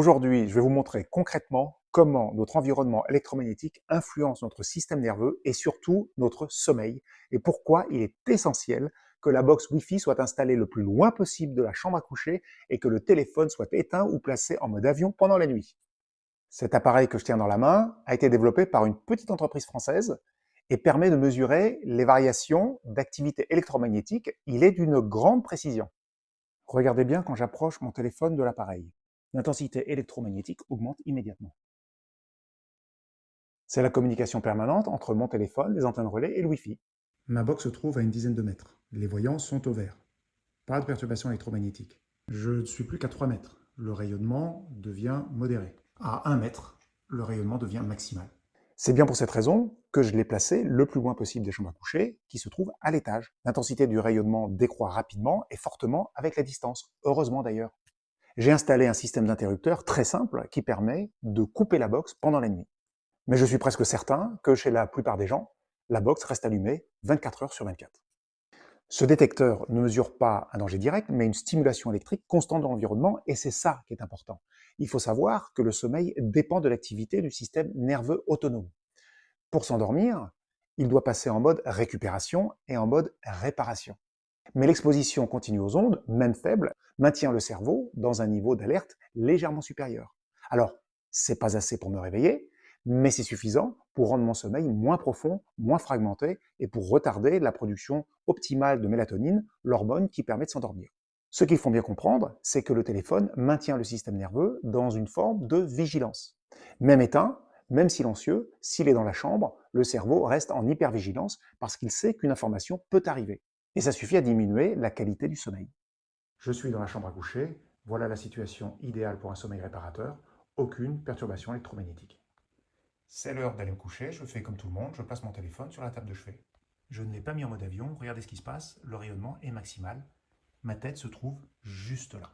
Aujourd'hui, je vais vous montrer concrètement comment notre environnement électromagnétique influence notre système nerveux et surtout notre sommeil, et pourquoi il est essentiel que la box Wi-Fi soit installée le plus loin possible de la chambre à coucher et que le téléphone soit éteint ou placé en mode avion pendant la nuit. Cet appareil que je tiens dans la main a été développé par une petite entreprise française et permet de mesurer les variations d'activité électromagnétique. Il est d'une grande précision. Regardez bien quand j'approche mon téléphone de l'appareil. L'intensité électromagnétique augmente immédiatement. C'est la communication permanente entre mon téléphone, les antennes relais et le Wi-Fi. Ma box se trouve à une dizaine de mètres. Les voyants sont au vert. Pas de perturbation électromagnétique. Je ne suis plus qu'à 3 mètres. Le rayonnement devient modéré. À 1 mètre, le rayonnement devient maximal. C'est bien pour cette raison que je l'ai placé le plus loin possible des chambres à coucher, qui se trouvent à l'étage. L'intensité du rayonnement décroît rapidement et fortement avec la distance, heureusement d'ailleurs. J'ai installé un système d'interrupteur très simple qui permet de couper la box pendant la nuit. Mais je suis presque certain que chez la plupart des gens, la box reste allumée 24 heures sur 24. Ce détecteur ne mesure pas un danger direct, mais une stimulation électrique constante de l'environnement, et c'est ça qui est important. Il faut savoir que le sommeil dépend de l'activité du système nerveux autonome. Pour s'endormir, il doit passer en mode récupération et en mode réparation. Mais l'exposition continue aux ondes, même faible, maintient le cerveau dans un niveau d'alerte légèrement supérieur. Alors, c'est pas assez pour me réveiller, mais c'est suffisant pour rendre mon sommeil moins profond, moins fragmenté et pour retarder la production optimale de mélatonine, l'hormone qui permet de s'endormir. Ce qu'il faut bien comprendre, c'est que le téléphone maintient le système nerveux dans une forme de vigilance. Même éteint, même silencieux, s'il est dans la chambre, le cerveau reste en hypervigilance parce qu'il sait qu'une information peut arriver. Et ça suffit à diminuer la qualité du sommeil. Je suis dans la chambre à coucher. Voilà la situation idéale pour un sommeil réparateur. Aucune perturbation électromagnétique. C'est l'heure d'aller me coucher. Je fais comme tout le monde. Je place mon téléphone sur la table de chevet. Je ne l'ai pas mis en mode avion. Regardez ce qui se passe. Le rayonnement est maximal. Ma tête se trouve juste là.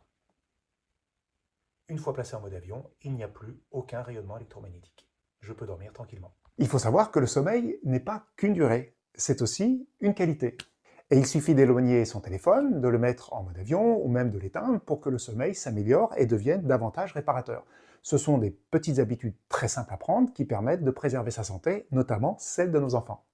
Une fois placé en mode avion, il n'y a plus aucun rayonnement électromagnétique. Je peux dormir tranquillement. Il faut savoir que le sommeil n'est pas qu'une durée, c'est aussi une qualité. Et il suffit d'éloigner son téléphone, de le mettre en mode avion ou même de l'éteindre pour que le sommeil s'améliore et devienne davantage réparateur. Ce sont des petites habitudes très simples à prendre qui permettent de préserver sa santé, notamment celle de nos enfants.